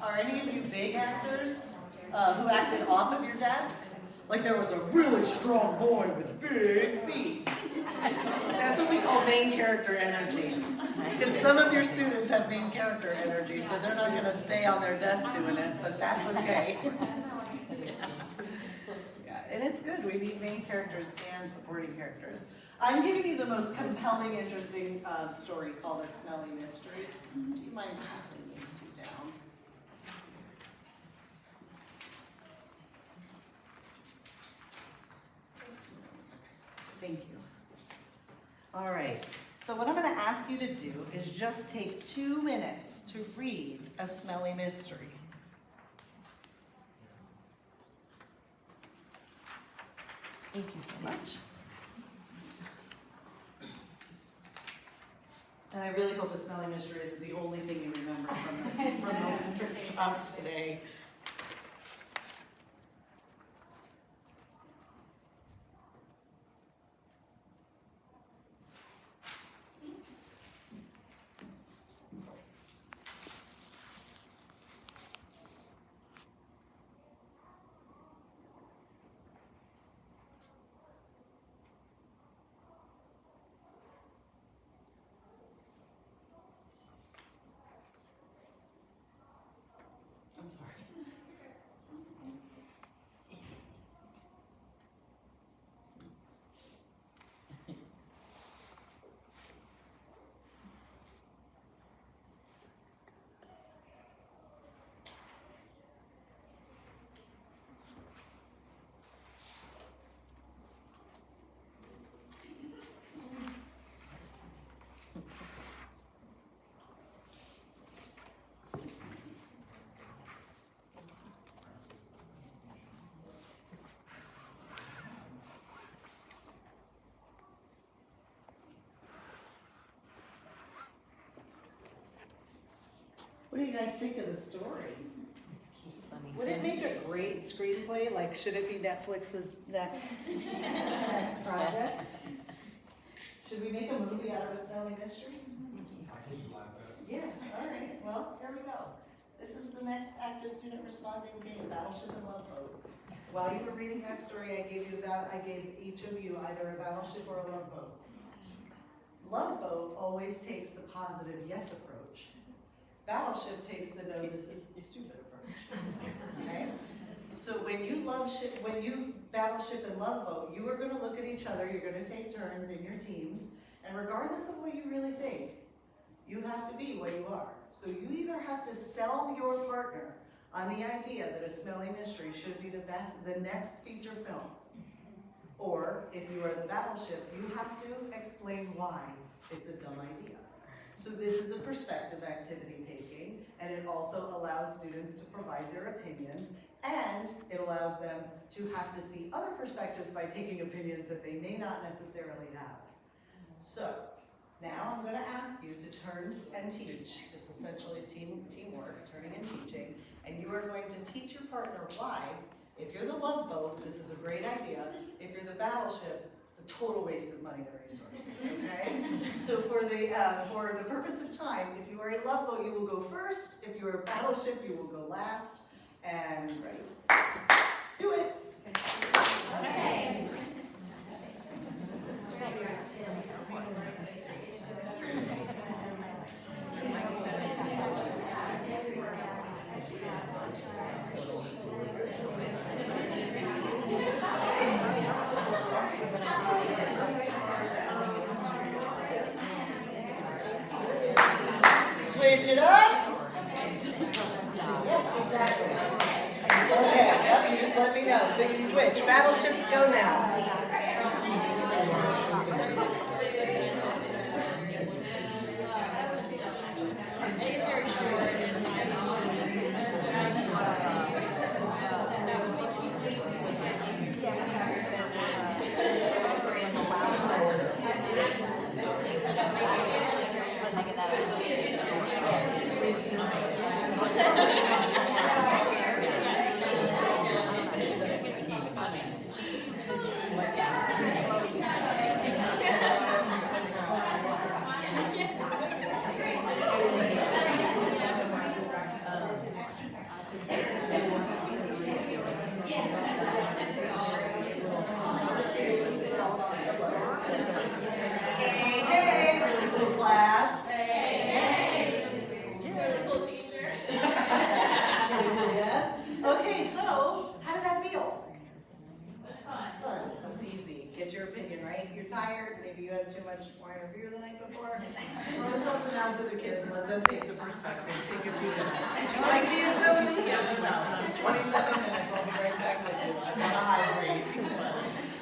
Are any of you big actors who acted off of your desk? Like there was a really strong boy with big feet. That's what we call main character energy. Because some of your students have main character energy, so they're not going to stay on their desk doing it, but that's okay. Yeah, and it's good. We need main characters and supporting characters. I'm giving you the most compelling, interesting story called A Smelly Mystery. Do you mind passing these two down? Thank you. All right, so what I'm going to ask you to do is just take 2 minutes to read A Smelly Mystery. Thank you so much. And I really hope A Smelly Mystery isn't the only thing you remember from the workshop today. I'm sorry. What do you guys think of the story? Funny. Would it make a great screenplay? Like, should it be Netflix's next project? Should we make a movie out of a smelly mystery? I think you like that. Yeah, all right, well, here we go. This is the next actor-student responding game, Battleship and Love Boat. While you were reading that story, I gave each of you either a battleship or a love boat. Love boat always takes the positive yes approach. Battleship takes the no, this is the stupid approach. Okay? So when you battleship and love boat, you are gonna look at each other, you're gonna take turns in your teams, and regardless of what you really think, you have to be what you are. So you either have to sell your partner on the idea that A Smelly Mystery should be the next feature film. Or, if you are the battleship, you have to explain why it's a dumb idea. So this is a perspective activity taking, and it also allows students to provide their opinions, and it allows them to have to see other perspectives by taking opinions that they may not necessarily have. So, now I'm going to ask you to turn and teach. It's essentially teamwork, turning and teaching, and you are going to teach your partner why. If you're the love boat, this is a great idea. If you're the battleship, it's a total waste of money and resources, okay? So for the purpose of time, if you are a love boat, you will go first. If you are a battleship, you will go last. And ready. Do it. Okay. Switch it up. Yes, exactly. Okay, yep, you just let me know. So you switch. Battleships go now. Too much wine or beer the night before. Throw something out to the kids, let them take the perspective, take a few minutes. Did you like the assembly? Yes or no? 27 minutes, I'll be right back with you. I'm on a high rate.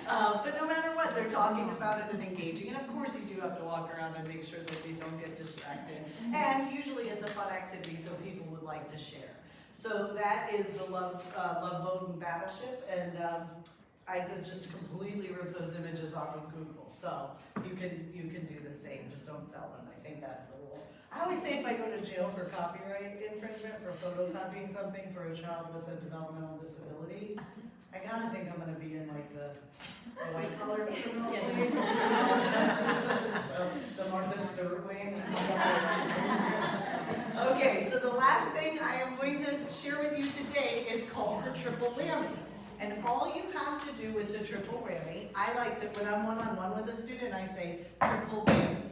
But no matter what, they're talking about it and engaging. And of course you do have to walk around and make sure that they don't get distracted. And usually it's a fun activity, so people would like to share. So that is the Love Boat and Battleship. And I did just completely rip those images off of Google, so you can do the same, just don't sell them. I think that's the rule. I always say if I go to jail for copyright infringement, for photocopying something for a child with a developmental disability, I gotta think I'm gonna be in like the white collar criminal case. So the Martha Stewart wing. Okay, so the last thing I am going to share with you today is called the triple whammy. And all you have to do with the triple whammy, I like to, when I'm one-on-one with a student, I say triple whammy.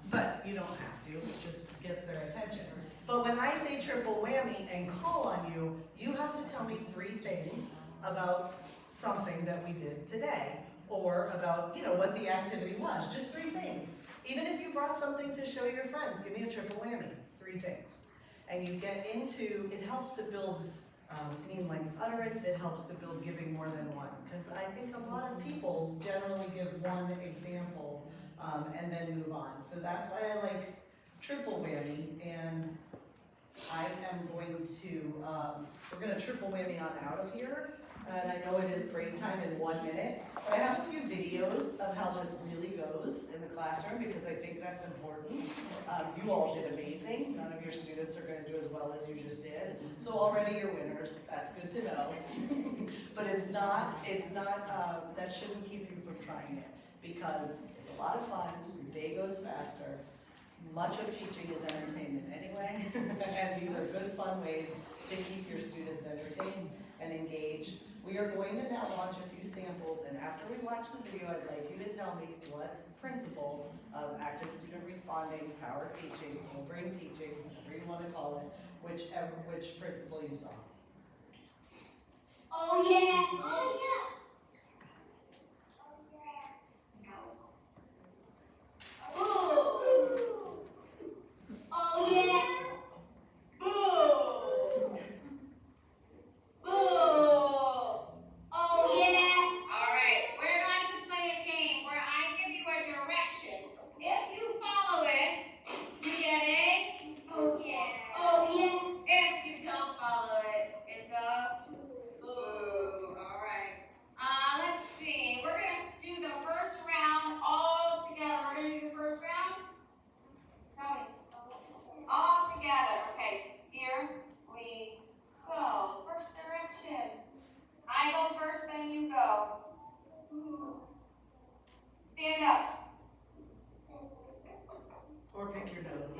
But you don't have to, it just gets their attention. But when I say triple whammy and call on you, you have to tell me 3 things about something that we did today, or about, what the activity was. Just 3 things. Even if you brought something to show your friends, give me a triple whammy, 3 things. And you get into, it helps to build mean-length utterance, it helps to build giving more than one. Because I think a lot of people generally give one example and then move on. So that's why I like triple whammy, and I am going to, we're going to triple whammy on out of here. And I know it is break time in 1 minute, but I have a few videos of how this really goes in the classroom because I think that's important. You all did amazing. None of your students are going to do as well as you just did. So already you're winners. That's good to know. But that shouldn't keep you from trying it, because it's a lot of fun. Your day goes faster. Much of teaching is entertainment anyway, and these are good, fun ways to keep your students entertained and engaged. We are going to now launch a few samples, and after we watch the video, I'd like you to tell me what principle of active student responding, power teaching, whole brain teaching, whatever you want to call it, which principle you saw. Oh yeah! Oh yeah! Oh yeah! Boo! Boo! Oh yeah! All right, we're going to play a game where I give you a direction. If you follow it, you get a oh yeah. Oh yeah. If you don't follow it, it's a boo. All right. Let's see. We're gonna do the first round all together. We're gonna do the first round. Tell me. All together. Okay. Here we go. First direction. I go first, then you go. Stand up. Or pick your nose.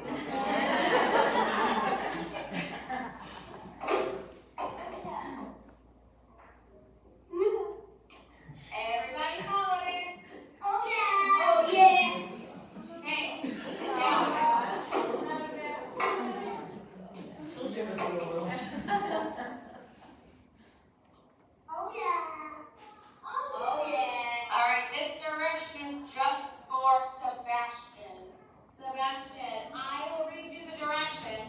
Everybody follow it. Oh yeah. Oh yeah. Okay. Sit down. She'll give us a little. Oh yeah. Oh yeah. All right, this direction is just for Sebastian. Sebastian, I will read you the direction.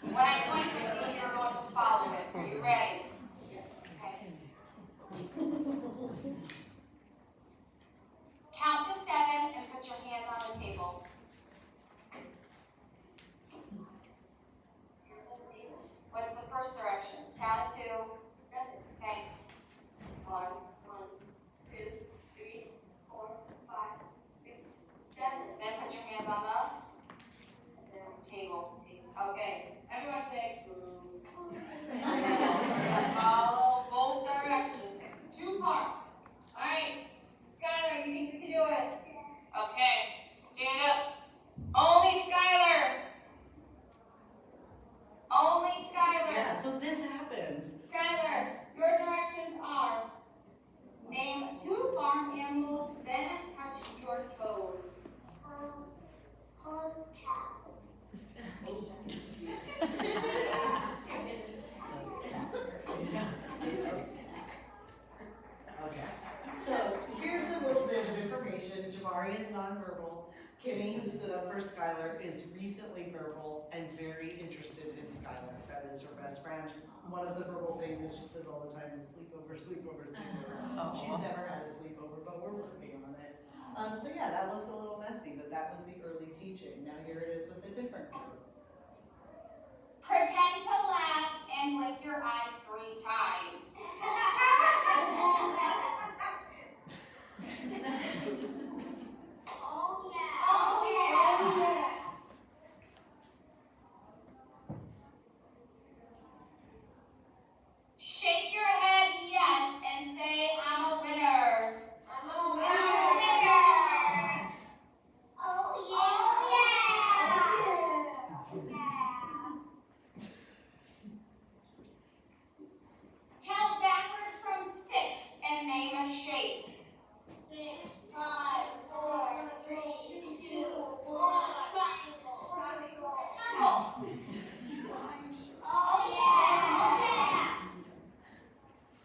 When I point to you, you're going to follow it. Are you ready? Okay. Count to 7 and put your hands on the table. What's the first direction? Count to 7. Thanks. 1, 2, 3, 4, 5, 6, 7. Then put your hands on the table. Okay. Everyone say boo. Follow both directions. It's 2 parts. All right. Skylar, you think you can do it? Okay. Stand up. Only Skylar. Only Skylar. Yeah, so this happens. Skylar, your directions are: name 2 farm animals, then touch your toes. Okay. So here's a little bit of information. Jamari is nonverbal. Kimmy, who stood up for Skylar, is recently verbal and very interested in Skylar. That is her best friend. One of the verbal things that she says all the time is sleepover, sleepover, sleepover. She's never had a sleepover, but we're working on it. So yeah, that looks a little messy, but that was the early teaching. Now here it is with a different group. Pretend to laugh and blink your eyes 3 times. Oh yeah. Oh yeah. Shake your head yes and say I'm a winner. I'm a winner. Oh yeah. Oh yeah. Count backwards from 6 and name a shape. 6, 5, 4, 3, 2, 1. Circle. Oh yeah.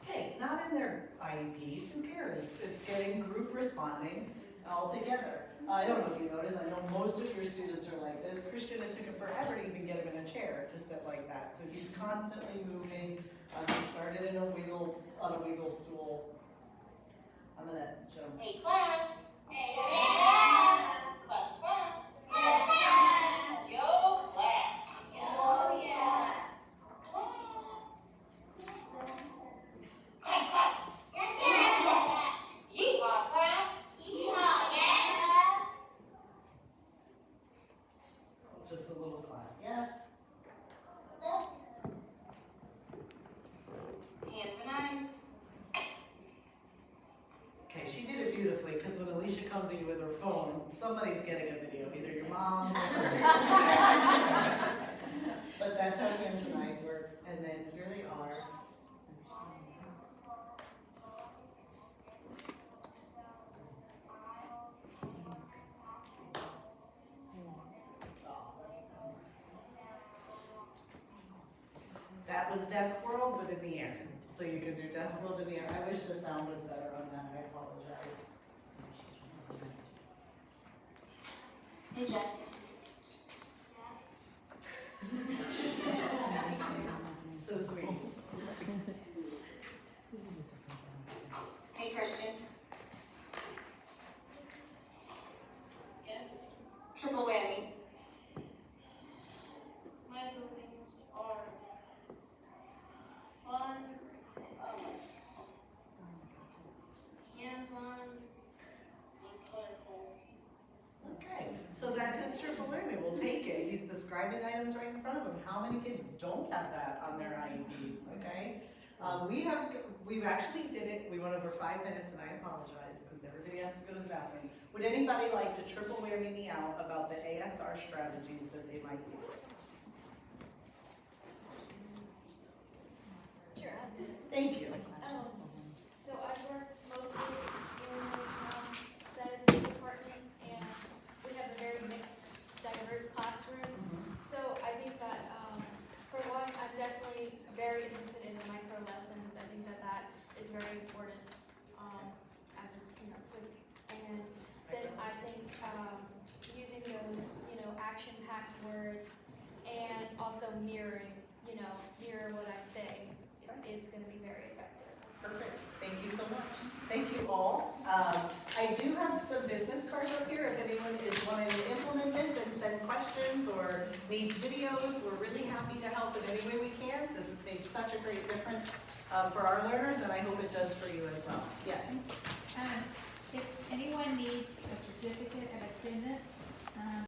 Hey, not in their IEPs, who cares? It's getting group responding all together. I don't know if you noticed, I know most of your students are like this. Christian, it took him forever to even get him in a chair to sit like that. So he's constantly moving. He started in on a wiggle stool. I'm gonna show him. Hey class. Hey class. Class class. Yes, class. Yo class. Yo yes. Class class. Yes yes. Yeehaw class. Yeehaw yes. just a little class. Yes? Hands and eyes. Okay, she did it beautifully, because when Alicia comes to you with her phone, somebody's getting a video, either your mom or But that's how hands and eyes works, and then here they are. That was Desk World, but in the air. So you can do Desk World in the air. I wish the sound was better on that, I apologize. Inject. So sweet. Hey, Christian. Yes. Triple whammy. My buildings are fun, hands-on, and colorful. Okay, so that's his triple whammy. We'll take it. He's describing items right in front of him. How many kids don't have that on their IEPs, okay? We've actually did it, we went over 5 minutes, and I apologize, because everybody has to go to the bathroom. Would anybody like to triple whammy me out about the ASR strategies that they might use? Sure. Thank you. So I work mostly in the department, and we have a very mixed, diverse classroom. So I think that, for one, I'm definitely very interested in the micro lessons. I think that that is very important, as it's, quick. And then I think, using those, action-packed words and also mirroring, mirror what I say is gonna be very effective. Perfect. Thank you so much. Thank you all. I do have some business cards up here if anyone is wanting to implement this and send questions or needs videos. We're really happy to help in any way we can. This has made such a great difference for our learners, and I hope it does for you as well. Yes? If anyone needs a certificate of attendance,